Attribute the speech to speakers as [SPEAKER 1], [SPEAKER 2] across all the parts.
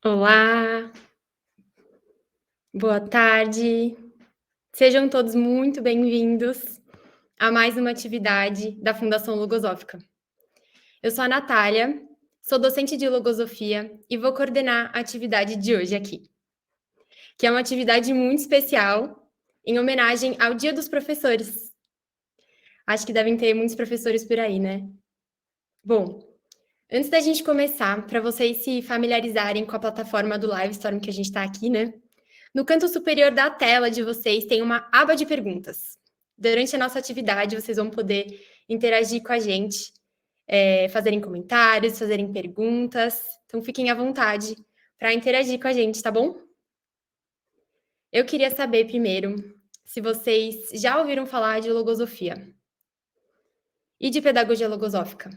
[SPEAKER 1] Olá, boa tarde. Sejam todos muito bem-vindos a mais uma atividade da Fundação Logosófica. Eu sou a Natália, sou docente de Logosofia e vou coordenar a atividade de hoje aqui, que é uma atividade muito especial em homenagem ao Dia dos Professores. Acho que devem ter muitos professores por aí, né? Bom, antes da gente começar, para vocês se familiarizarem com a plataforma do Livestorm que a gente está aqui, né? No canto superior da tela de vocês tem uma aba de perguntas. Durante a nossa atividade, vocês vão poder interagir com a gente, fazerem comentários, fazerem perguntas. Então, fiquem à vontade para interagir com a gente, tá bom? Eu queria saber primeiro se vocês já ouviram falar de logosofia e de pedagogia logosófica.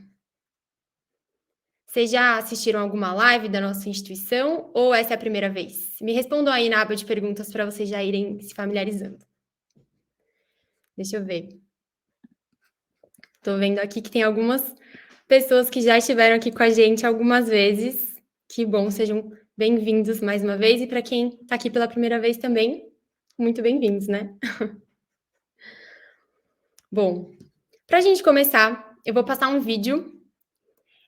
[SPEAKER 1] Vocês já assistiram alguma live da nossa instituição ou essa é a primeira vez? Me respondam aí na aba de perguntas para vocês já irem se familiarizando. Deixa eu ver. Estou vendo aqui que tem algumas pessoas que já estiveram aqui com a gente algumas vezes. Que bom, sejam bem-vindos mais uma vez. E para quem está aqui pela primeira vez também, muito bem-vindos, né? Bom, para a gente começar, eu vou passar um vídeo.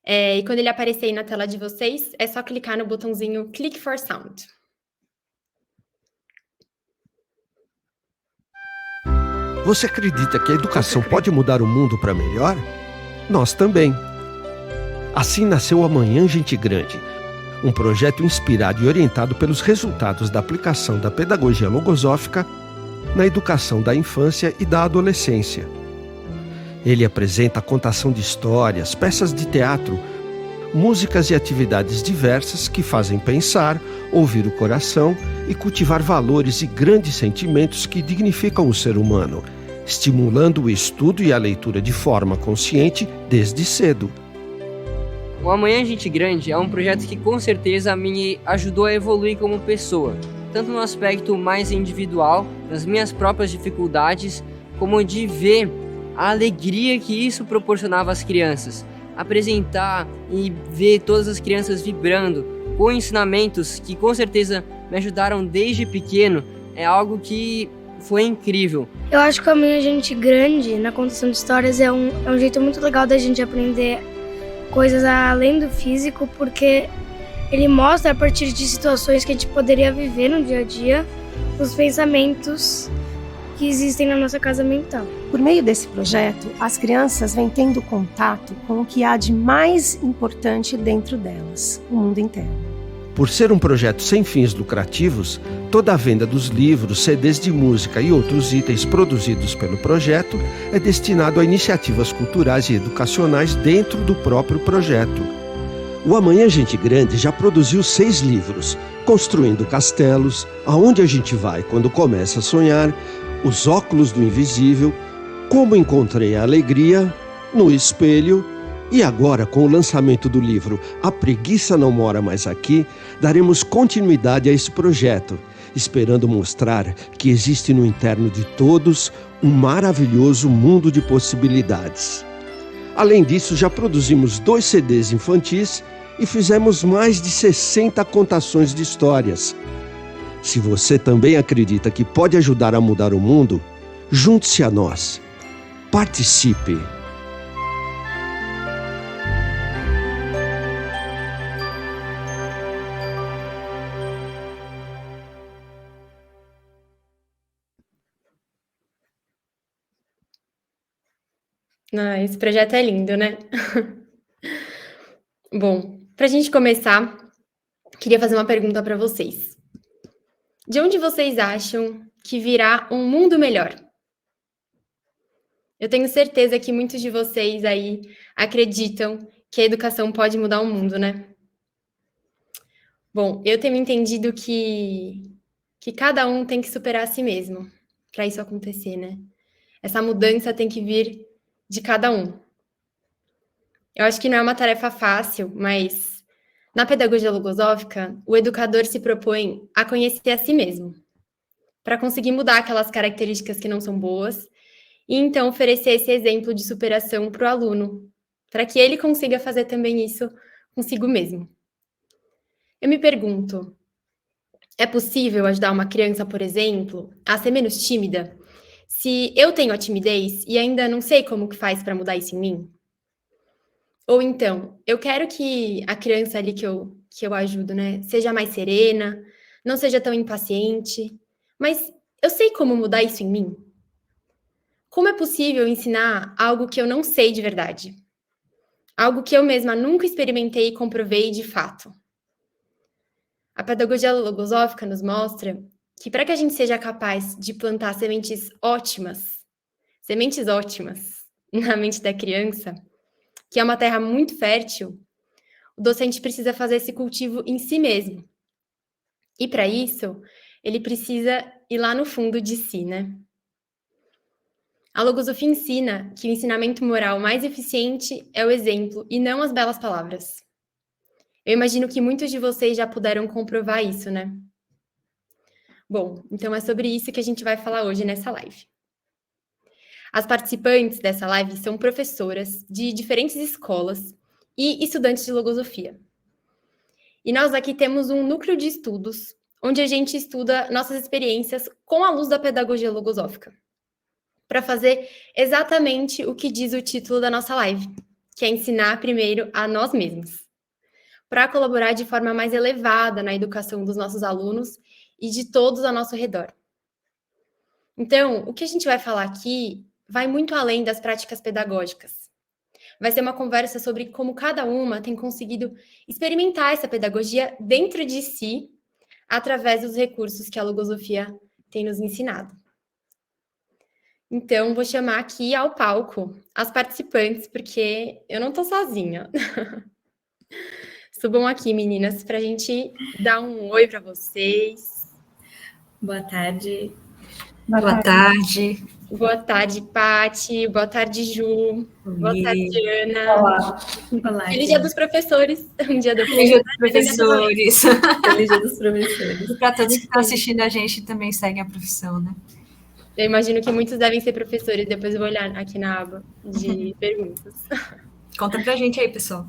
[SPEAKER 1] E quando ele aparecer aí na tela de vocês, é só clicar no botãozinho Click for Sound.
[SPEAKER 2] Você acredita que a educação pode mudar o mundo para melhor? Nós também. Assim nasceu Amanhã Gente Grande, um projeto inspirado e orientado pelos resultados da aplicação da pedagogia logosófica na educação da infância e da adolescência. Ele apresenta a contação de histórias, peças de teatro, músicas e atividades diversas que fazem pensar, ouvir o coração e cultivar valores e grandes sentimentos que dignificam o ser humano, estimulando o estudo e a leitura de forma consciente desde cedo.
[SPEAKER 3] O Amanhã Gente Grande é um projeto que com certeza me ajudou a evoluir como pessoa, tanto no aspecto mais individual, nas minhas próprias dificuldades, como de ver a alegria que isso proporcionava às crianças. Apresentar e ver todas as crianças vibrando com ensinamentos que com certeza me ajudaram desde pequeno é algo que foi incrível.
[SPEAKER 4] Eu acho que a minha gente grande na contação de histórias é um jeito muito legal da gente aprender coisas além do físico, porque ele mostra a partir de situações que a gente poderia viver no dia a dia, os pensamentos que existem na nossa casa mental.
[SPEAKER 5] Por meio desse projeto, as crianças vêm tendo contato com o que há de mais importante dentro delas, o mundo interno.
[SPEAKER 2] Por ser um projeto sem fins lucrativos, toda a venda dos livros, CDs de música e outros itens produzidos pelo projeto é destinado a iniciativas culturais e educacionais dentro do próprio projeto. O Amanhã Gente Grande já produziu 6 livros, Construindo Castelos, Aonde a Gente Vai Quando Começa a Sonhar, Os Óculos do Invisível, Como Encontrei a Alegria, No Espelho, e agora, com o lançamento do livro A Preguiça Não Mora Mais Aqui, daremos continuidade a esse projeto, esperando mostrar que existe no interno de todos um maravilhoso mundo de possibilidades. Além disso, já produzimos 2 CDs infantis e fizemos mais de 60 contações de histórias. Se você também acredita que pode ajudar a mudar o mundo, junte-se a nós. Participe!
[SPEAKER 1] Esse projeto é lindo, né? Bom, para a gente começar, queria fazer uma pergunta para vocês. De onde vocês acham que virá um mundo melhor? Eu tenho certeza que muitos de vocês aí acreditam que a educação pode mudar o mundo, né? Bom, eu tenho entendido que cada um tem que superar a si mesmo para isso acontecer, né? Essa mudança tem que vir de cada um. Eu acho que não é uma tarefa fácil, mas na pedagogia logosófica, o educador se propõe a conhecer a si mesmo, para conseguir mudar aquelas características que não são boas, e então oferecer esse exemplo de superação para o aluno, para que ele consiga fazer também isso consigo mesmo. Eu me pergunto, é possível ajudar uma criança, por exemplo, a ser menos tímida? Se eu tenho a timidez e ainda não sei como que faz para mudar isso em mim? Ou então, eu quero que a criança ali que eu ajudo, né, seja mais serena, não seja tão impaciente, mas eu sei como mudar isso em mim? Como é possível ensinar algo que eu não sei de verdade? Algo que eu mesma nunca experimentei e comprovei de fato? A pedagogia logosófica nos mostra que para que a gente seja capaz de plantar sementes ótimas na mente da criança, que é uma terra muito fértil, o docente precisa fazer esse cultivo em si mesmo. E para isso, ele precisa ir lá no fundo de si, né? A logosofia ensina que o ensinamento moral mais eficiente é o exemplo e não as belas palavras. Eu imagino que muitos de vocês já puderam comprovar isso, né? Bom, então é sobre isso que a gente vai falar hoje nessa live. As participantes dessa live são professoras de diferentes escolas e estudantes de logosofia. E nós aqui temos um núcleo de estudos, onde a gente estuda nossas experiências com a luz da pedagogia logosófica, para fazer exatamente o que diz o título da nossa live, que é ensinar primeiro a nós mesmos, para colaborar de forma mais elevada na educação dos nossos alunos e de todos ao nosso redor. Então, o que a gente vai falar aqui vai muito além das práticas pedagógicas. Vai ser uma conversa sobre como cada uma tem conseguido experimentar essa pedagogia dentro de si, através dos recursos que a logosofia tem nos ensinado. Então, vou chamar aqui ao palco as participantes, porque eu não estou sozinha. Subam aqui, meninas, para a gente dar um oi para vocês.
[SPEAKER 6] Boa tarde.
[SPEAKER 7] Boa tarde.
[SPEAKER 1] Boa tarde, Pati. Boa tarde, Ju. Boa tarde, Ana.
[SPEAKER 7] Olá.
[SPEAKER 6] Olá.
[SPEAKER 1] Feliz Dia dos Professores. Um dia depois.
[SPEAKER 7] Feliz Dia dos Professores.
[SPEAKER 6] Feliz Dia dos Professores.
[SPEAKER 7] E para todos que estão assistindo a gente também seguem a profissão, né?
[SPEAKER 1] Eu imagino que muitos devem ser professores. Depois eu vou olhar aqui na aba de perguntas.
[SPEAKER 7] Conta pra gente aí, pessoal.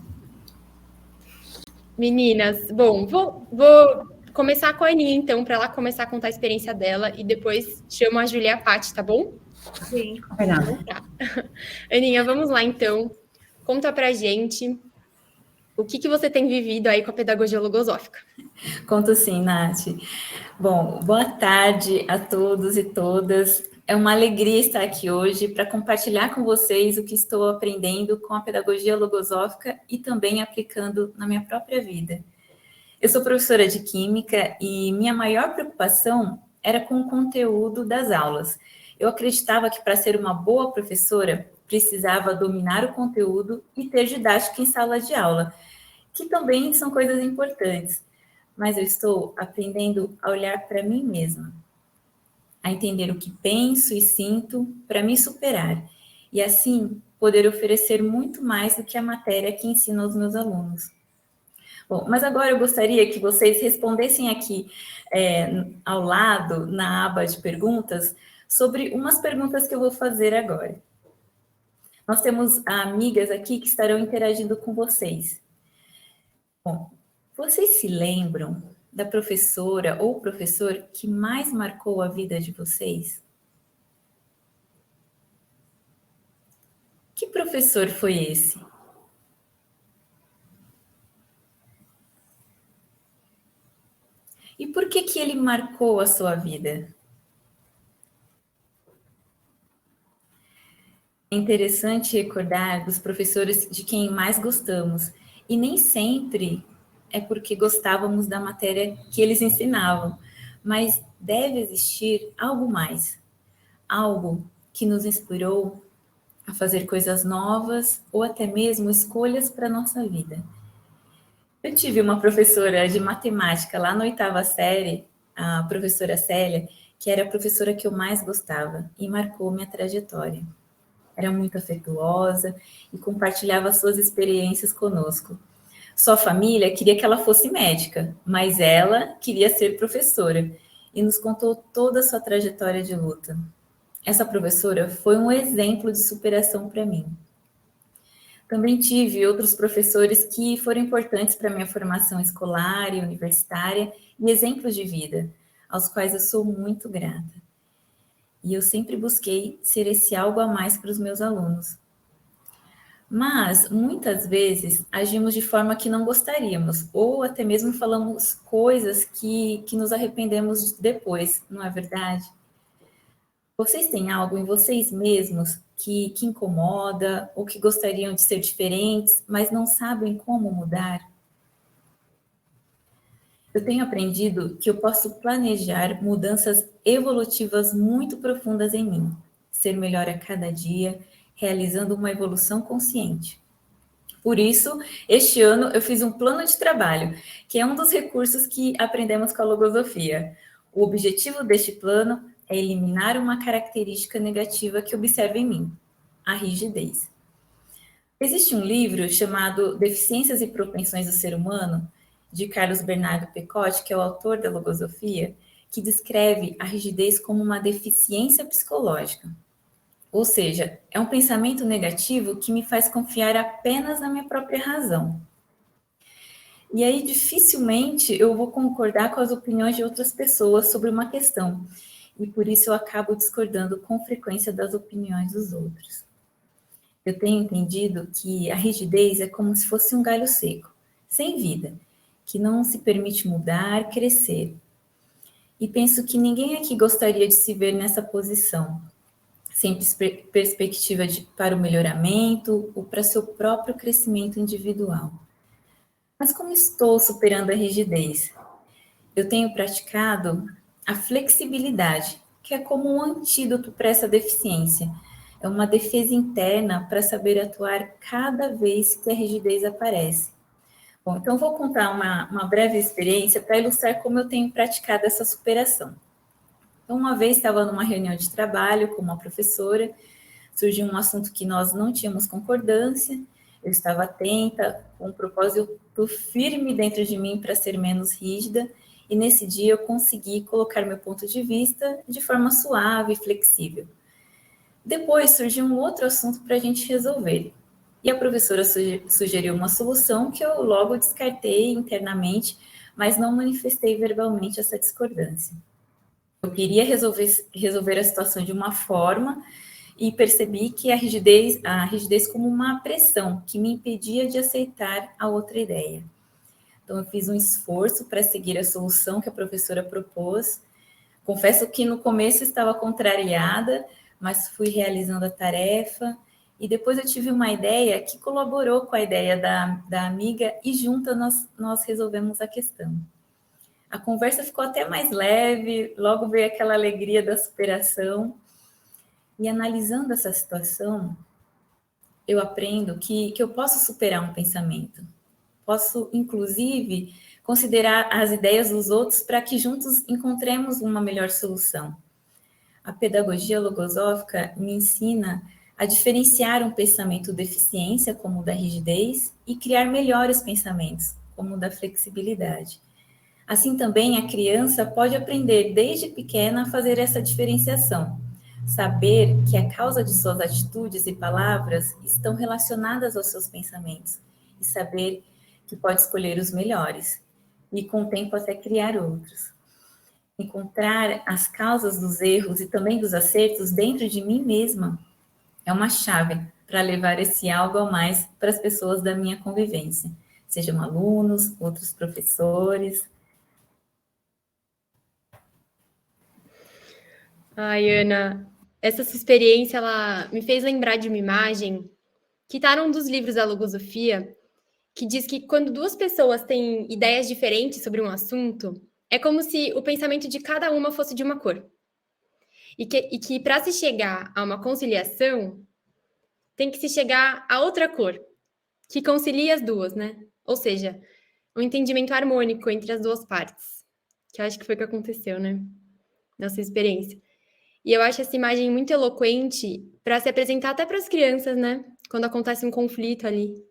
[SPEAKER 1] Meninas, bom, vou começar com a Aninha, então, para ela começar a contar a experiência dela e depois chamo a Júlia e a Paty, tá bom?
[SPEAKER 7] Sim.
[SPEAKER 1] Então, tá. Aninha, vamos lá, então. Conta pra gente o que você tem vivido aí com a pedagogia logosófica.
[SPEAKER 6] Conto sim, Nath. Bom, boa tarde a todos e todas. É uma alegria estar aqui hoje para compartilhar com vocês o que estou aprendendo com a pedagogia logosófica e também aplicando na minha própria vida. Eu sou professora de Química e minha maior preocupação era com o conteúdo das aulas. Eu acreditava que para ser uma boa professora, precisava dominar o conteúdo e ter didática em sala de aula, que também são coisas importantes. Mas eu estou aprendendo a olhar para mim mesma, a entender o que penso e sinto para me superar, e assim poder oferecer muito mais do que a matéria que ensino aos meus alunos. Bom, mas agora eu gostaria que vocês respondessem aqui ao lado, na aba de perguntas, sobre umas perguntas que eu vou fazer agora. Nós temos amigas aqui que estarão interagindo com vocês. Bom, vocês se lembram da professora ou professor que mais marcou a vida de vocês? Que professor foi esse? E por que ele marcou a sua vida? É interessante recordar dos professores de quem mais gostamos, e nem sempre é porque gostávamos da matéria que eles ensinavam, mas deve existir algo mais, algo que nos inspirou a fazer coisas novas ou até mesmo escolhas para a nossa vida. Eu tive uma professora de matemática lá na 8ª série, a professora Célia, que era a professora que eu mais gostava e marcou minha trajetória. Era muito afetuosa e compartilhava suas experiências conosco. Sua família queria que ela fosse médica, mas ela queria ser professora e nos contou toda a sua trajetória de luta. Essa professora foi um exemplo de superação para mim. Também tive outros professores que foram importantes para a minha formação escolar e universitária e exemplos de vida, aos quais eu sou muito grata. E eu sempre busquei ser esse algo a mais para os meus alunos. Mas, muitas vezes, agimos de forma que não gostaríamos, ou até mesmo falamos coisas que nos arrependemos depois, não é verdade? Vocês têm algo em vocês mesmos que incomoda, ou que gostariam de ser diferentes, mas não sabem como mudar? Eu tenho aprendido que eu posso planejar mudanças evolutivas muito profundas em mim, ser melhor a cada dia, realizando uma evolução consciente. Por isso, este ano eu fiz um plano de trabalho, que é um dos recursos que aprendemos com a logosofia. O objetivo deste plano é eliminar uma característica negativa que observo em mim, a rigidez. Existe um livro chamado Deficiências e Propensões do Ser Humano, de Carlos Bernardo Pecotti, que é o autor da logosofia, que descreve a rigidez como uma deficiência psicológica. Ou seja, é um pensamento negativo que me faz confiar apenas na minha própria razão. E aí, dificilmente eu vou concordar com as opiniões de outras pessoas sobre uma questão. E por isso eu acabo discordando com frequência das opiniões dos outros. Eu tenho entendido que a rigidez é como se fosse um galho seco, sem vida, que não se permite mudar, crescer. E penso que ninguém aqui gostaria de se ver nessa posição, sem perspectiva para o melhoramento ou para seu próprio crescimento individual. Mas como estou superando a rigidez? Eu tenho praticado a flexibilidade, que é como um antídoto para essa deficiência. É uma defesa interna para saber atuar cada vez que a rigidez aparece. Bom, então vou contar uma breve experiência para ilustrar como eu tenho praticado essa superação. Então, uma vez estava numa reunião de trabalho com uma professora, surgiu um assunto que nós não tínhamos concordância, eu estava atenta, com um propósito firme dentro de mim para ser menos rígida, e nesse dia eu consegui colocar meu ponto de vista de forma suave e flexível. Depois surgiu um outro assunto para a gente resolver, e a professora sugeriu uma solução que eu logo descartei internamente, mas não manifestei verbalmente essa discordância. Eu queria resolver a situação de uma forma e percebi que a rigidez como uma pressão que me impedia de aceitar a outra ideia. Então, eu fiz um esforço para seguir a solução que a professora propôs. Confesso que no começo estava contrariada, mas fui realizando a tarefa e depois eu tive uma ideia que colaborou com a ideia da amiga e juntas nós resolvemos a questão. A conversa ficou até mais leve, logo veio aquela alegria da superação. E analisando essa situação, eu aprendo que eu posso superar um pensamento. Posso, inclusive, considerar as ideias dos outros para que juntos encontremos uma melhor solução. A pedagogia logosófica me ensina a diferenciar um pensamento deficiência, como o da rigidez, e criar melhores pensamentos, como o da flexibilidade. Assim também a criança pode aprender desde pequena a fazer essa diferenciação, saber que a causa de suas atitudes e palavras estão relacionadas aos seus pensamentos e saber que pode escolher os melhores e com o tempo até criar outros. Encontrar as causas dos erros e também dos acertos dentro de mim mesma é uma chave para levar esse algo a mais para as pessoas da minha convivência, sejam alunos, outros professores.
[SPEAKER 1] Ai, Ana, essa sua experiência, ela me fez lembrar de uma imagem que está num dos livros da logosofia, que diz que quando duas pessoas têm ideias diferentes sobre um assunto, é como se o pensamento de cada uma fosse de uma cor. E que para se chegar a uma conciliação, tem que se chegar a outra cor, que concilia as duas, né? Ou seja, um entendimento harmônico entre as duas partes, que eu acho que foi o que aconteceu, né? Nessa experiência. E eu acho essa imagem muito eloquente para se apresentar até para as crianças, né? Quando acontece um conflito ali.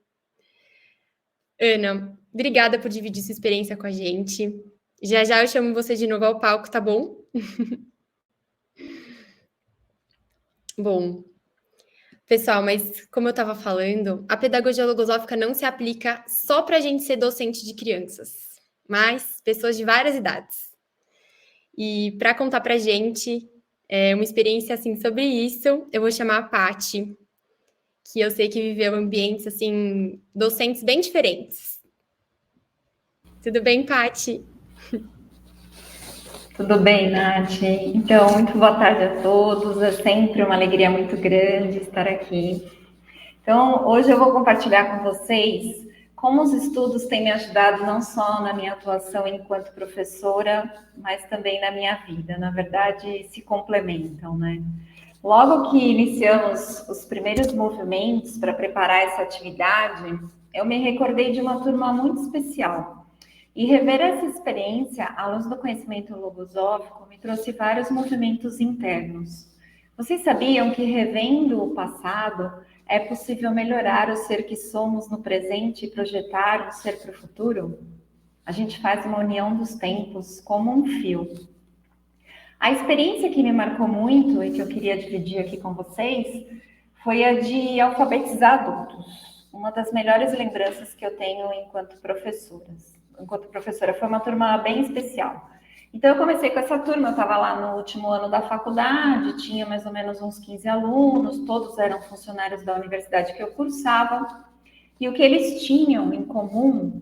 [SPEAKER 1] Ana, obrigada por dividir sua experiência com a gente. Já já eu chamo você de novo ao palco, tá bom? Bom, Pessoal, mas como eu estava falando, a pedagogia logosófica não se aplica só para a gente ser docente de crianças, mas pessoas de várias idades. E para contar para a gente uma experiência assim sobre isso, eu vou chamar a Paty, que eu sei que viveu ambientes assim docentes bem diferentes. Tudo bem, Paty?
[SPEAKER 8] Tudo bem, Nath? Então, muito boa tarde a todos. É sempre uma alegria muito grande estar aqui. Então, hoje eu vou compartilhar com vocês como os estudos têm me ajudado não só na minha atuação enquanto professora, mas também na minha vida. Na verdade, se complementam, né? Logo que iniciamos os primeiros movimentos para preparar essa atividade, eu me recordei de uma turma muito especial. E rever essa experiência à luz do conhecimento logosófico me trouxe vários movimentos internos. Vocês sabiam que revendo o passado é possível melhorar o ser que somos no presente e projetar um ser para o futuro? A gente faz uma união dos tempos como um fio. A experiência que me marcou muito e que eu queria dividir aqui com vocês foi a de alfabetizar adultos. Uma das melhores lembranças que eu tenho enquanto professora, foi uma turma bem especial. Então, eu comecei com essa turma, eu estava lá no último ano da faculdade, tinha mais ou menos uns 15 alunos, todos eram funcionários da universidade que eu cursava, e o que eles tinham em comum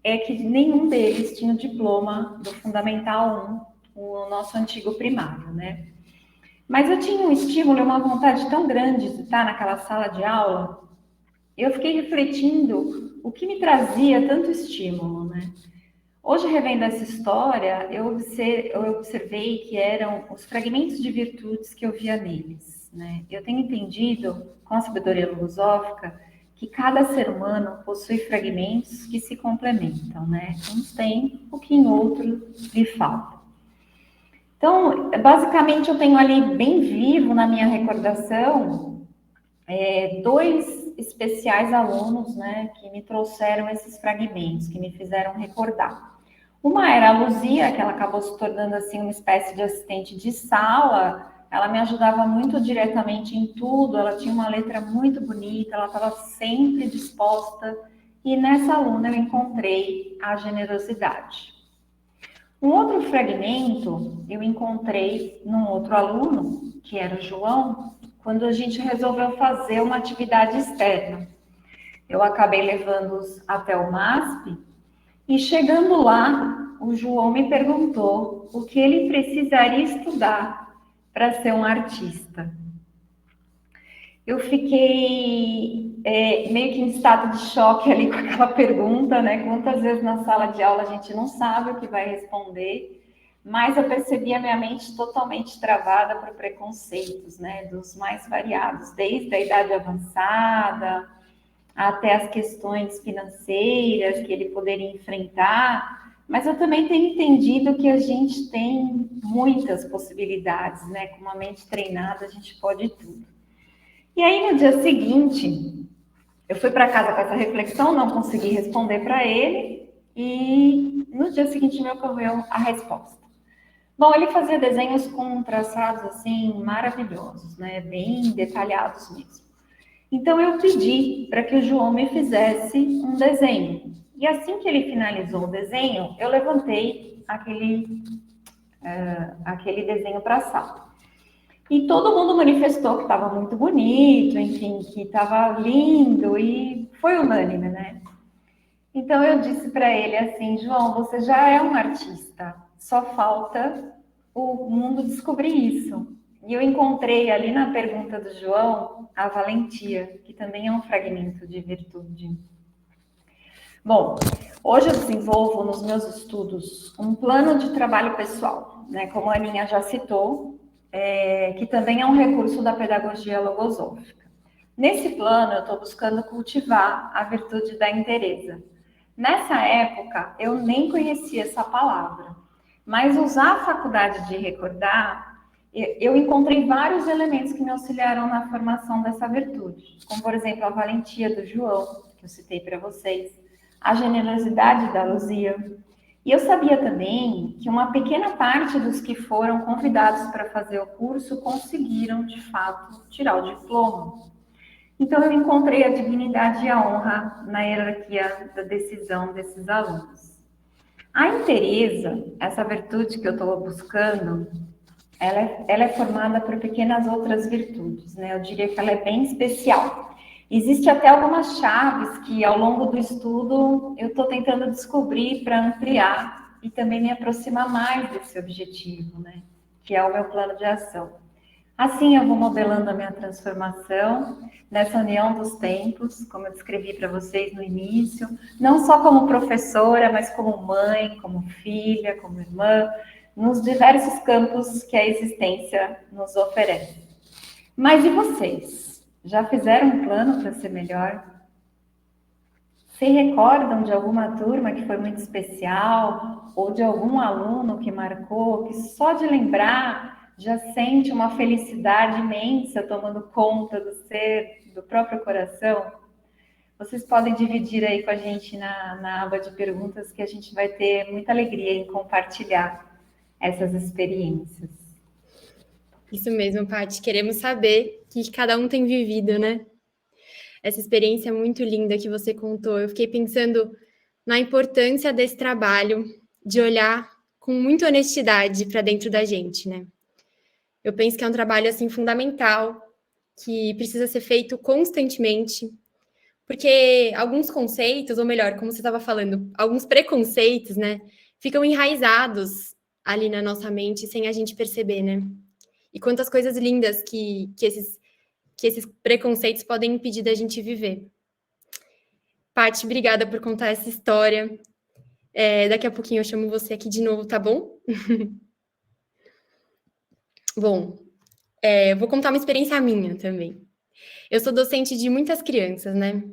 [SPEAKER 8] é que nenhum deles tinha o diploma do Fundamental 1, o nosso antigo primário, né? Mas eu tinha um estímulo e uma vontade tão grande de estar naquela sala de aula, eu fiquei refletindo o que me trazia tanto estímulo, né? Hoje, revendo essa história, eu observei que eram os fragmentos de virtudes que eu via neles, né? Eu tenho entendido, com a sabedoria logosófica, que cada ser humano possui fragmentos que se complementam, né? Uns têm, o que em outro lhe falta. Então, basicamente, eu tenho ali bem vivo na minha recordação dois especiais alunos, né, que me trouxeram esses fragmentos, que me fizeram recordar. Uma era a Luzia, que ela acabou se tornando assim uma espécie de assistente de sala. Ela me ajudava muito diretamente em tudo, ela tinha uma letra muito bonita, ela estava sempre disposta, e nessa aluna eu encontrei a generosidade. Um outro fragmento eu encontrei num outro aluno, que era o João, quando a gente resolveu fazer uma atividade externa. Eu acabei levando-os até o MASP, e chegando lá, o João me perguntou o que ele precisaria estudar para ser um artista. Eu fiquei meio que em estado de choque ali com aquela pergunta, né? Quantas vezes na sala de aula a gente não sabe o que vai responder, mas eu percebi a minha mente totalmente travada por preconceitos, né? Dos mais variados, desde a idade avançada até as questões financeiras que ele poderia enfrentar, mas eu também tenho entendido que a gente tem muitas possibilidades, né? Com uma mente treinada a gente pode tudo. E aí no dia seguinte, eu fui para casa com essa reflexão, não consegui responder para ele, e no dia seguinte me ocorreu a resposta. Bom, ele fazia desenhos com traçados assim maravilhosos, né? Bem detalhados mesmo. Então, eu pedi para que o João me fizesse um desenho. E assim que ele finalizou o desenho, eu levantei aquele desenho para a sala. E todo mundo manifestou que estava muito bonito, enfim, que estava lindo, e foi unânime, né? Então, eu disse para ele assim, João, você já é um artista, só falta o mundo descobrir isso. E eu encontrei ali na pergunta do João a valentia, que também é um fragmento de virtude. Bom, hoje eu desenvolvo nos meus estudos um plano de trabalho pessoal, né? Como a Aninha já citou, que também é um recurso da pedagogia logosófica. Nesse plano, eu estou buscando cultivar a virtude da inteireza. Nessa época, eu nem conhecia essa palavra, mas usar a faculdade de recordar, eu encontrei vários elementos que me auxiliaram na formação dessa virtude, como, por exemplo, a valentia do João, que eu citei para vocês, a generosidade da Luzia. E eu sabia também que uma pequena parte dos que foram convidados para fazer o curso conseguiram, de fato, tirar o diploma. Então, eu encontrei a dignidade e a honra na hierarquia da decisão desses alunos. A inteireza, essa virtude que eu estou buscando, ela é formada por pequenas outras virtudes, né? Eu diria que ela é bem especial. Existe até algumas chaves que, ao longo do estudo, eu estou tentando descobrir para ampliar e também me aproximar mais desse objetivo, né? Que é o meu plano de ação. Assim, eu vou modelando a minha transformação nessa união dos tempos, como eu descrevi para vocês no início, não só como professora, mas como mãe, como filha, como irmã, nos diversos campos que a existência nos oferece. Mas e vocês? Já fizeram um plano para ser melhor? Se recordam de alguma turma que foi muito especial, ou de algum aluno que marcou, que só de lembrar já sente uma felicidade imensa tomando conta do ser, do próprio coração? Vocês podem dividir aí com a gente na aba de perguntas, que a gente vai ter muita alegria em compartilhar essas experiências.
[SPEAKER 1] Isso mesmo, Paty. Queremos saber o que cada um tem vivido, né? Essa experiência muito linda que você contou. Eu fiquei pensando na importância desse trabalho, de olhar com muita honestidade para dentro da gente, né? Eu penso que é um trabalho, assim, fundamental, que precisa ser feito constantemente, porque alguns conceitos, ou melhor, como você estava falando, alguns preconceitos, né, ficam enraizados ali na nossa mente sem a gente perceber, né? E quantas coisas lindas que esses preconceitos podem impedir da gente viver. Paty, obrigada por contar essa história. Daqui a pouquinho eu chamo você aqui de novo, tá bom? Bom, vou contar uma experiência minha também. Eu sou docente de muitas crianças, né?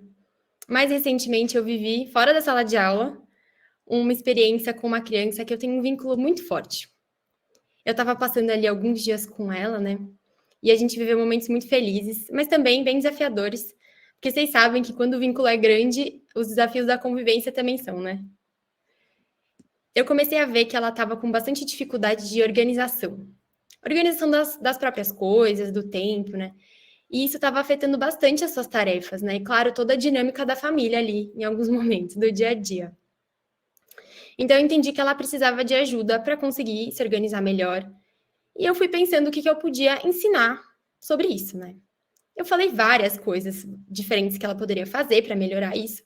[SPEAKER 1] Mais recentemente eu vivi, fora da sala de aula, uma experiência com uma criança que eu tenho um vínculo muito forte. Eu estava passando ali alguns dias com ela, né? E a gente viveu momentos muito felizes, mas também bem desafiadores, porque vocês sabem que quando o vínculo é grande, os desafios da convivência também são, né? Eu comecei a ver que ela estava com bastante dificuldade de organização. Organização das próprias coisas, do tempo, né? E isso estava afetando bastante as suas tarefas, né? E, claro, toda a dinâmica da família ali, em alguns momentos do dia a dia. Então, eu entendi que ela precisava de ajuda para conseguir se organizar melhor. E eu fui pensando o que eu podia ensinar sobre isso, né? Eu falei várias coisas diferentes que ela poderia fazer para melhorar isso,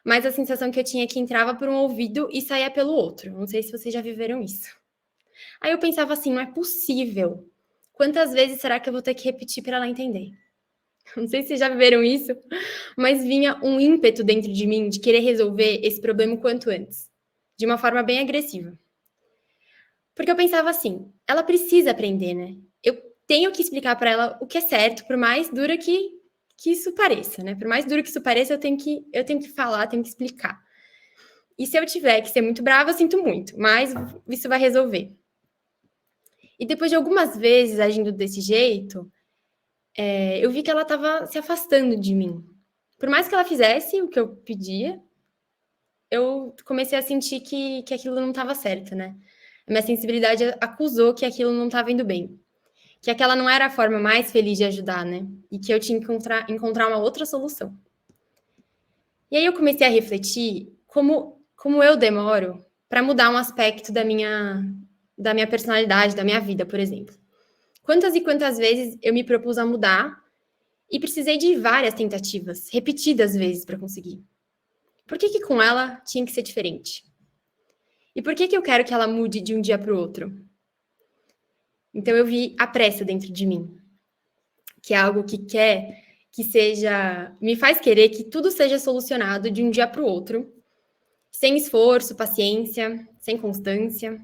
[SPEAKER 1] mas a sensação que eu tinha é que entrava por um ouvido e saía pelo outro. Não sei se vocês já viveram isso. Aí eu pensava assim, não é possível. Quantas vezes será que eu vou ter que repetir para ela entender? Não sei se vocês já viveram isso, mas vinha um ímpeto dentro de mim de querer resolver esse problema o quanto antes, de uma forma bem agressiva. Porque eu pensava assim, ela precisa aprender, né? Eu tenho que explicar para ela o que é certo, por mais dura que isso pareça, né? Por mais duro que isso pareça, eu tenho que falar, tenho que explicar. E se eu tiver que ser muito brava, eu sinto muito, mas isso vai resolver. E depois de algumas vezes agindo desse jeito, eu vi que ela estava se afastando de mim. Por mais que ela fizesse o que eu pedia, eu comecei a sentir que aquilo não estava certo, né? A minha sensibilidade acusou que aquilo não estava indo bem. Que aquela não era a forma mais feliz de ajudar, né? E que eu tinha que encontrar uma outra solução. E aí eu comecei a refletir como eu demoro para mudar um aspecto da minha personalidade, da minha vida, por exemplo. Quantas e quantas vezes eu me propus a mudar e precisei de várias tentativas, repetidas vezes para conseguir. Por que com ela tinha que ser diferente? E por que eu quero que ela mude de um dia para o outro? Então eu vi a pressa dentro de mim, que é algo que me faz querer que tudo seja solucionado de um dia para o outro, sem esforço, paciência, sem constância,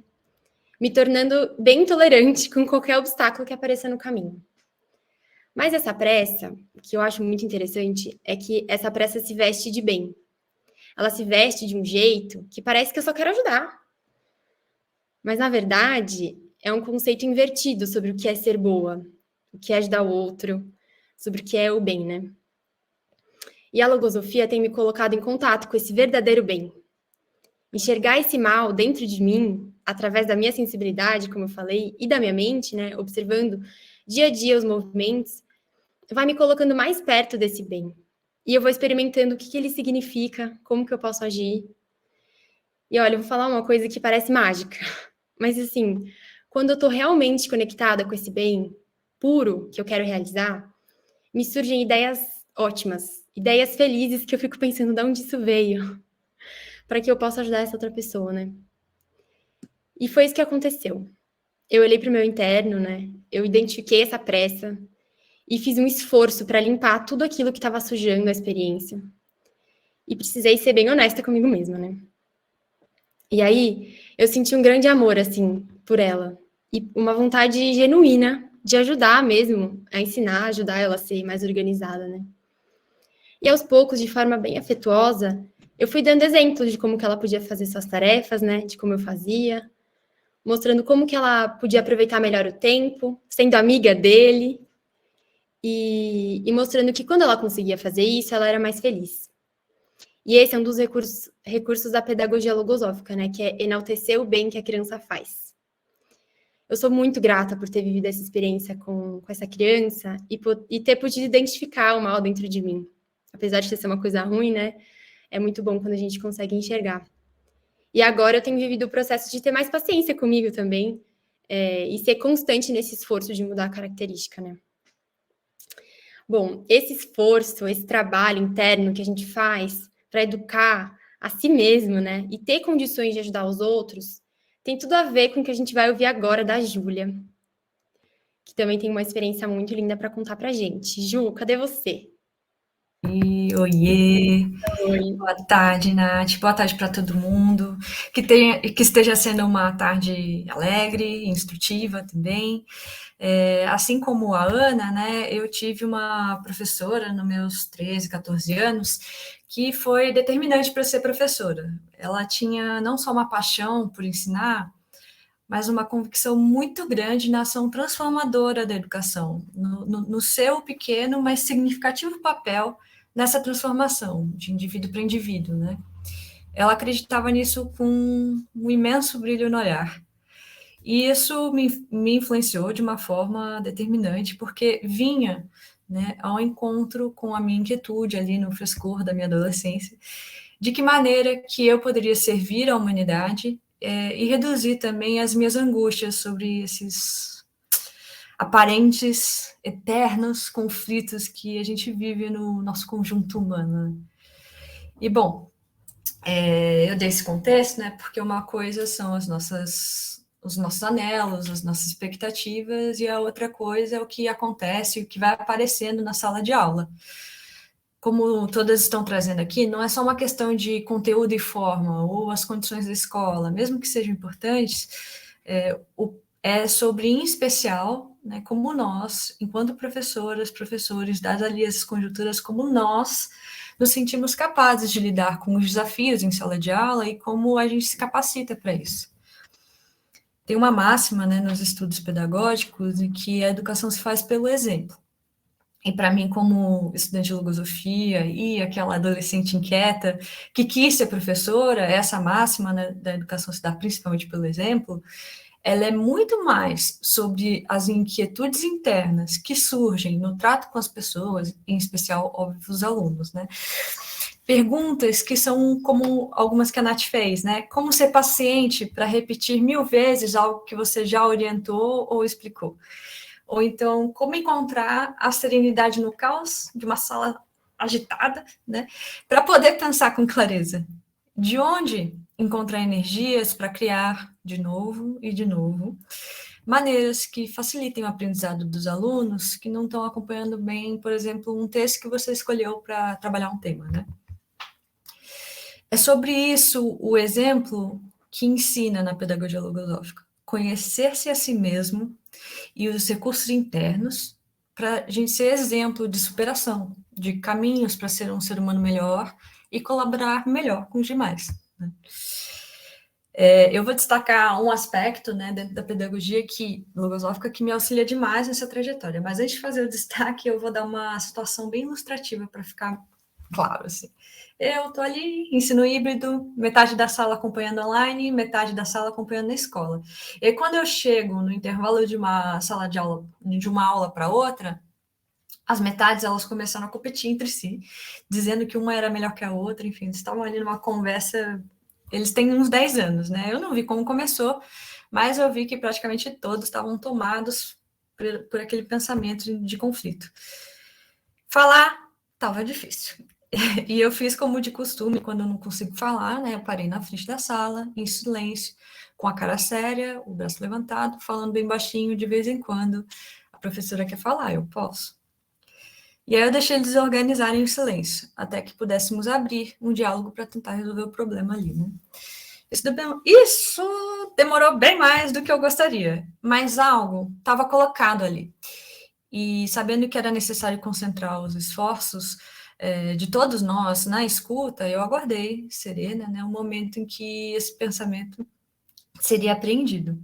[SPEAKER 1] me tornando bem intolerante com qualquer obstáculo que apareça no caminho. Mas essa pressa, que eu acho muito interessante, é que essa pressa se veste de bem. Ela se veste de um jeito que parece que eu só quero ajudar. Mas, na verdade, é um conceito invertido sobre o que é ser boa, o que é ajudar o outro, sobre o que é o bem, né? E a logosofia tem me colocado em contato com esse verdadeiro bem. Enxergar esse mal dentro de mim, através da minha sensibilidade, como eu falei, e da minha mente, né? Observando dia a dia os movimentos, vai me colocando mais perto desse bem. E eu vou experimentando o que ele significa, como que eu posso agir. E olha, eu vou falar uma coisa que parece mágica, mas assim, quando eu tô realmente conectada com esse bem puro que eu quero realizar, me surgem ideias ótimas, ideias felizes que eu fico pensando de onde isso veio, para que eu possa ajudar essa outra pessoa, né? E foi isso que aconteceu. Eu olhei para o meu interno, né? Eu identifiquei essa pressa e fiz um esforço para limpar tudo aquilo que estava sujando a experiência. E precisei ser bem honesta comigo mesma, né? E aí, eu senti um grande amor, assim, por ela. E uma vontade genuína de ajudar mesmo, a ensinar, ajudar ela a ser mais organizada, né? E aos poucos, de forma bem afetuosa, eu fui dando exemplos de como que ela podia fazer suas tarefas, né? De como eu fazia, mostrando como que ela podia aproveitar melhor o tempo, sendo amiga dele, e mostrando que quando ela conseguia fazer isso, ela era mais feliz. E esse é um dos recursos da pedagogia logosófica, né? Que é enaltecer o bem que a criança faz. Eu sou muito grata por ter vivido essa experiência com essa criança e ter podido identificar o mal dentro de mim. Apesar de ser uma coisa ruim, né? É muito bom quando a gente consegue enxergar. E agora eu tenho vivido o processo de ter mais paciência comigo também, e ser constante nesse esforço de mudar a característica, né? Bom, esse esforço, esse trabalho interno que a gente faz para educar a si mesmo, né? E ter condições de ajudar os outros, tem tudo a ver com o que a gente vai ouvir agora da Júlia, que também tem uma experiência muito linda para contar pra gente. Ju, cadê você?
[SPEAKER 7] Oiê,
[SPEAKER 1] Oi.
[SPEAKER 7] boa tarde, Nath, boa tarde para todo mundo, que esteja sendo uma tarde alegre, instrutiva também. Assim como a Ana, né, eu tive uma professora nos meus 13, 14 anos, que foi determinante para ser professora. Ela tinha não só uma paixão por ensinar, mas uma convicção muito grande na ação transformadora da educação, no seu pequeno, mas significativo papel nessa transformação de indivíduo para indivíduo, né? Ela acreditava nisso com um imenso brilho no olhar. E isso me influenciou de uma forma determinante, porque vinha, né, ao encontro com a minha inquietude ali no frescor da minha adolescência, de que maneira que eu poderia servir à humanidade e reduzir também as minhas angústias sobre esses aparentes, eternos conflitos que a gente vive no nosso conjunto humano. E, bom, eu dei esse contexto, né, porque uma coisa são os nossos anelos, as nossas expectativas, e a outra coisa é o que acontece, o que vai aparecendo na sala de aula. Como todas estão trazendo aqui, não é só uma questão de conteúdo e forma, ou as condições da escola, mesmo que sejam importantes, é sobre, em especial, né, como nós, enquanto professoras, professores, dadas ali as conjunturas, como nós nos sentimos capazes de lidar com os desafios em sala de aula e como a gente se capacita para isso. Tem uma máxima, né, nos estudos pedagógicos em que a educação se faz pelo exemplo. E para mim, como estudante de logosofia e aquela adolescente inquieta que quis ser professora, essa máxima, né, da educação se dá principalmente pelo exemplo, ela é muito mais sobre as inquietudes internas que surgem no trato com as pessoas, em especial, óbvio, os alunos, né? Perguntas que são como algumas que a Nath fez, né? Como ser paciente para repetir 1000 vezes algo que você já orientou ou explicou? Ou então, como encontrar a serenidade no caos de uma sala agitada, né? Para poder pensar com clareza. De onde encontrar energias para criar de novo e de novo maneiras que facilitem o aprendizado dos alunos que não estão acompanhando bem, por exemplo, um texto que você escolheu para trabalhar um tema, né? É sobre isso o exemplo que ensina na pedagogia logosófica. Conhecer-se a si mesmo e os recursos internos para a gente ser exemplo de superação, de caminhos para ser um ser humano melhor e colaborar melhor com os demais, né? Eu vou destacar um aspecto, né, dentro da pedagogia logosófica que me auxilia demais nessa trajetória, mas antes de fazer o destaque, eu vou dar uma situação bem ilustrativa para ficar claro, assim. Eu estou ali, ensino híbrido, metade da sala acompanhando online, metade da sala acompanhando na escola. E quando eu chego no intervalo de uma sala de aula, de uma aula para outra, as metades elas começaram a competir entre si, dizendo que uma era melhor que a outra, enfim, eles estavam ali numa conversa, eles têm uns 10 anos, né? Eu não vi como começou, mas eu vi que praticamente todos estavam tomados por aquele pensamento de conflito. Falar estava difícil. E eu fiz como de costume, quando eu não consigo falar, né? Eu parei na frente da sala, em silêncio, com a cara séria, o braço levantado, falando bem baixinho de vez em quando. A professora quer falar, eu posso. E aí eu deixei eles organizarem em silêncio, até que pudéssemos abrir um diálogo para tentar resolver o problema ali, né? Isso demorou bem mais do que eu gostaria, mas algo estava colocado ali. E sabendo que era necessário concentrar os esforços de todos nós na escuta, eu aguardei, serena, né, o momento em que esse pensamento seria apreendido.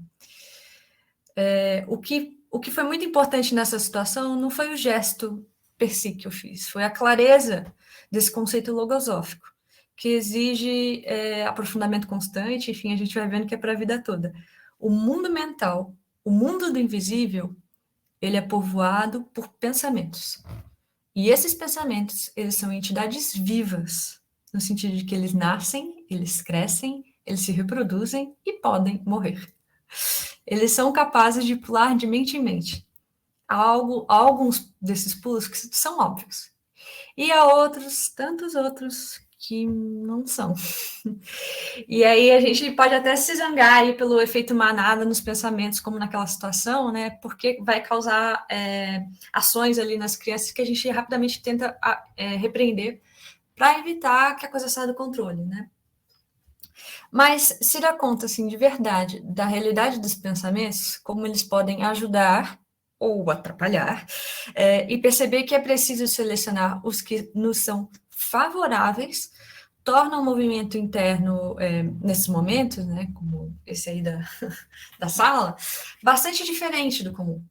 [SPEAKER 7] O que foi muito importante nessa situação não foi o gesto per si que eu fiz, foi a clareza desse conceito logosófico, que exige aprofundamento constante, enfim, a gente vai vendo que é para a vida toda. O mundo mental, o mundo do invisível, ele é povoado por pensamentos. E esses pensamentos, eles são entidades vivas, no sentido de que eles nascem, eles crescem, eles se reproduzem e podem morrer. Eles são capazes de pular de mente em mente. Há alguns desses pulos que são óbvios. E há outros, tantos outros, que não são. E aí a gente pode até se zangar aí pelo efeito manada nos pensamentos, como naquela situação, né? Porque vai causar ações ali nas crianças que a gente rapidamente tenta repreender para evitar que a coisa saia do controle, né? Mas se dá conta, assim, de verdade, da realidade dos pensamentos, como eles podem ajudar ou atrapalhar, e perceber que é preciso selecionar os que nos são favoráveis, torna o movimento interno, nesses momentos, né, como esse aí da sala, bastante diferente do comum.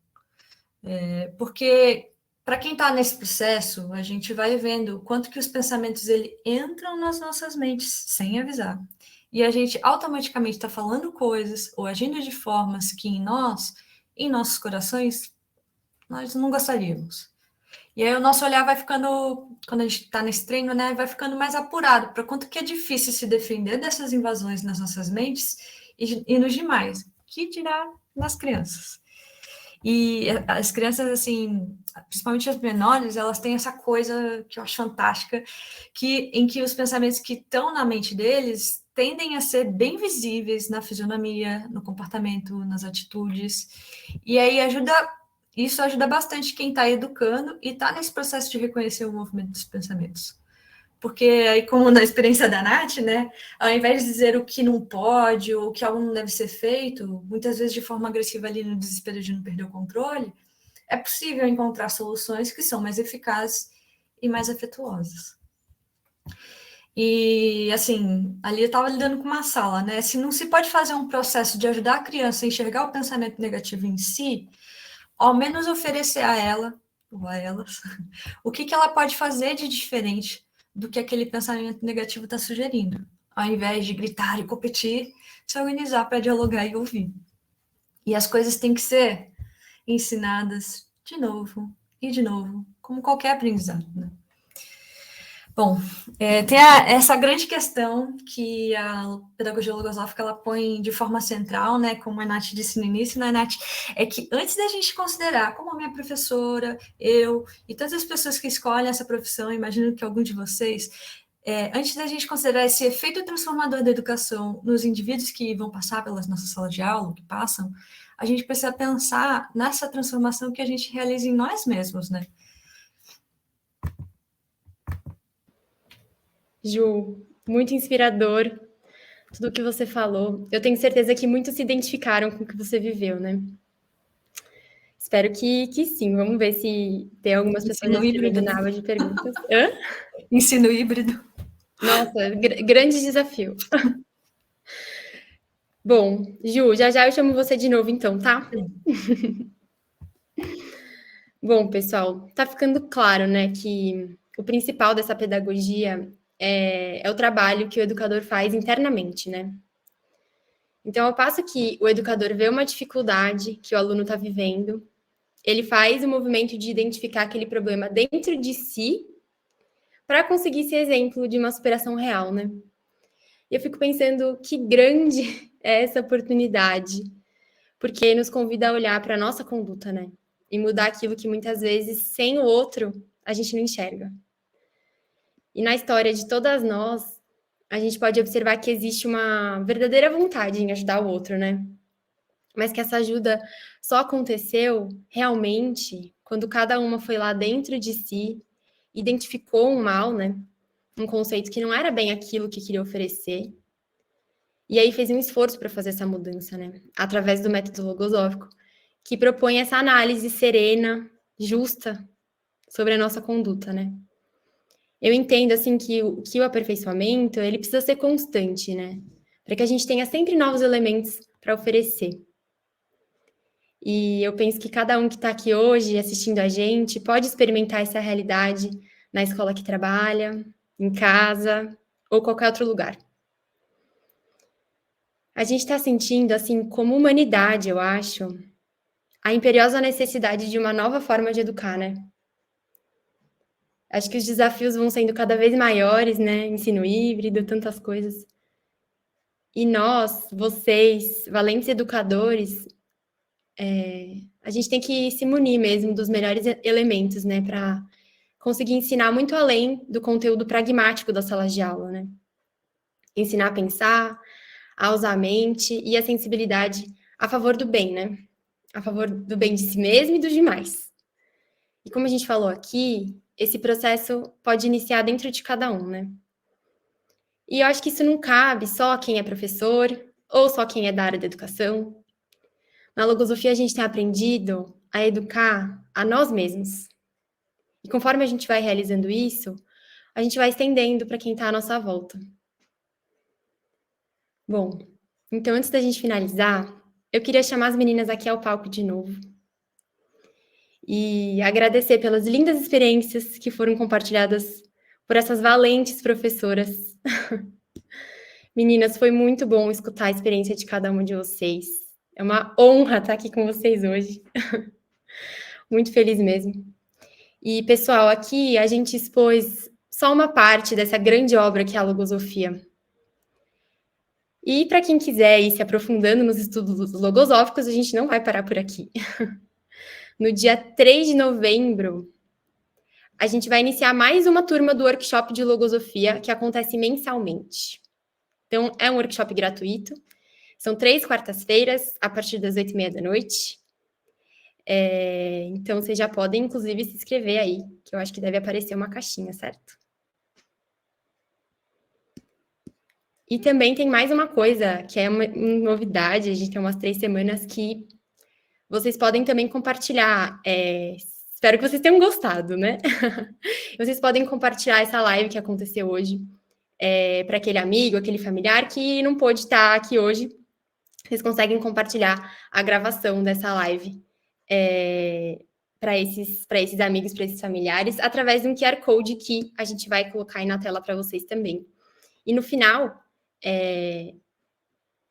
[SPEAKER 7] Porque, para quem está nesse processo, a gente vai vendo o quanto que os pensamentos ele, entram nas nossas mentes, sem avisar. E a gente automaticamente está falando coisas ou agindo de formas que em nossos corações, nós não gostaríamos. E aí o nosso olhar vai ficando, quando a gente está nesse treino, né, vai ficando mais apurado para quanto que é difícil se defender dessas invasões nas nossas mentes e nos demais, que dirá nas crianças. E as crianças, assim, principalmente as menores, elas têm essa coisa que eu acho fantástica, em que os pensamentos que estão na mente deles tendem a ser bem visíveis na fisionomia, no comportamento, nas atitudes, e aí isso ajuda bastante quem está educando e está nesse processo de reconhecer o movimento dos pensamentos. Porque aí, como na experiência da Nath, né, ao invés de dizer o que não pode ou o que algo não deve ser feito, muitas vezes de forma agressiva ali no desespero de não perder o controle, é possível encontrar soluções que são mais eficazes e mais afetuosas. E, assim, ali eu estava lidando com uma sala, né? Se não se pode fazer um processo de ajudar a criança a enxergar o pensamento negativo em si, ao menos oferecer a ela, ou a elas, o que ela pode fazer de diferente do que aquele pensamento negativo está sugerindo, ao invés de gritar e competir, se organizar para dialogar e ouvir. E as coisas têm que ser ensinadas de novo e de novo, como qualquer aprendizado, né? Bom, tem essa grande questão que a pedagogia logosófica ela põe de forma central, né, como a Nath disse no início, né, Nath, é que antes da gente considerar como a minha professora, eu e todas as pessoas que escolhem essa profissão, imagino que algum de vocês, antes da gente considerar esse efeito transformador da educação nos indivíduos que vão passar pelas nossas salas de aula, que passam, a gente precisa pensar nessa transformação que a gente realiza em nós mesmos, né?
[SPEAKER 1] Ju, muito inspirador tudo o que você falou. Eu tenho certeza que muitos se identificaram com o que você viveu, né? Espero que sim. Vamos ver se tem algumas pessoas escrevendo na aba de perguntas. Hã?
[SPEAKER 7] Ensino híbrido.
[SPEAKER 1] Nossa, grande desafio. Bom, Ju, já eu chamo você de novo então, tá? Bom, pessoal, tá ficando claro, né, que o principal dessa pedagogia é o trabalho que o educador faz internamente, né? Então, ao passo que o educador vê uma dificuldade que o aluno está vivendo, ele faz o movimento de identificar aquele problema dentro de si para conseguir ser exemplo de uma superação real, né? E eu fico pensando que grande é essa oportunidade, porque nos convida a olhar para a nossa conduta, né? E mudar aquilo que muitas vezes, sem o outro, a gente não enxerga. E na história de todas nós, a gente pode observar que existe uma verdadeira vontade em ajudar o outro, né? Mas que essa ajuda só aconteceu realmente quando cada uma foi lá dentro de si, identificou um mal, né? Um conceito que não era bem aquilo que queria oferecer, e aí fez um esforço para fazer essa mudança, né? Através do método logosófico, que propõe essa análise serena, justa, sobre a nossa conduta, né? Eu entendo, assim, que o aperfeiçoamento, ele precisa ser constante, né? Para que a gente tenha sempre novos elementos para oferecer. E eu penso que cada um que está aqui hoje assistindo a gente pode experimentar essa realidade na escola que trabalha, em casa ou qualquer outro lugar. A gente está sentindo, assim, como humanidade, eu acho, a imperiosa necessidade de uma nova forma de educar, né? Acho que os desafios vão sendo cada vez maiores, né? Ensino híbrido, tantas coisas. E nós, vocês, valentes educadores, a gente tem que se munir mesmo dos melhores elementos, né? Para conseguir ensinar muito além do conteúdo pragmático da sala de aula, né? Ensinar a pensar, a usar a mente e a sensibilidade a favor do bem, né? A favor do bem de si mesmo e dos demais. E como a gente falou aqui, esse processo pode iniciar dentro de cada um, né? E eu acho que isso não cabe só a quem é professor ou só quem é da área da educação. Na logosofia, a gente tem aprendido a educar a nós mesmos. E conforme a gente vai realizando isso, a gente vai estendendo para quem está à nossa volta. Bom, então antes da gente finalizar, eu queria chamar as meninas aqui ao palco de novo. E agradecer pelas lindas experiências que foram compartilhadas por essas valentes professoras. Meninas, foi muito bom escutar a experiência de cada uma de vocês. É uma honra estar aqui com vocês hoje. Muito feliz mesmo. E, pessoal, aqui a gente expôs só uma parte dessa grande obra que é a logosofia. E para quem quiser ir se aprofundando nos estudos logosóficos, a gente não vai parar por aqui. No dia 3 de novembro, a gente vai iniciar mais uma turma do workshop de logosofia, que acontece mensalmente. Então, é um workshop gratuito. São 3 quartas-feiras, a partir das 8h30 da noite. Então, vocês já podem, inclusive, se inscrever aí, que eu acho que deve aparecer uma caixinha, certo? E também tem mais uma coisa, que é uma novidade, a gente tem umas 3 semanas que vocês podem também compartilhar. Espero que vocês tenham gostado, né? Vocês podem compartilhar essa live que aconteceu hoje para aquele amigo, aquele familiar que não pôde estar aqui hoje. Vocês conseguem compartilhar a gravação dessa live para esses amigos, para esses familiares, através de um QR Code que a gente vai colocar aí na tela para vocês também. E no final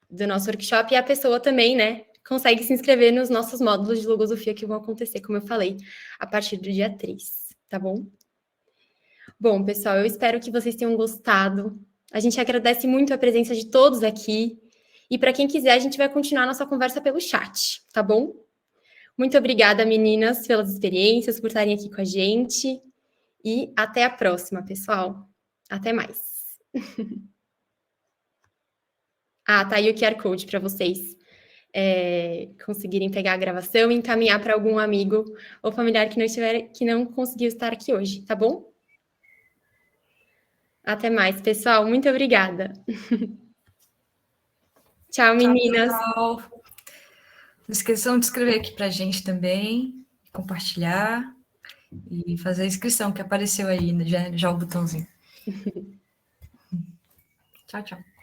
[SPEAKER 1] do nosso workshop, a pessoa também, né, consegue se inscrever nos nossos módulos de logosofia que vão acontecer, como eu falei, a partir do dia 3, tá bom? Bom, pessoal, eu espero que vocês tenham gostado. A gente agradece muito a presença de todos aqui. E para quem quiser, a gente vai continuar nossa conversa pelo chat, tá bom? Muito obrigada, meninas, pelas experiências, por estarem aqui com a gente. E até a próxima, pessoal. Até mais. Tá aí o QR Code para vocês conseguirem pegar a gravação e encaminhar para algum amigo ou familiar que não conseguiu estar aqui hoje, tá bom? Até mais, pessoal. Muito obrigada. Tchau, meninas.
[SPEAKER 7] Tchau. Não esqueçam de escrever aqui para a gente também, compartilhar e fazer a inscrição que apareceu aí, já o botãozinho. Tchau, tchau.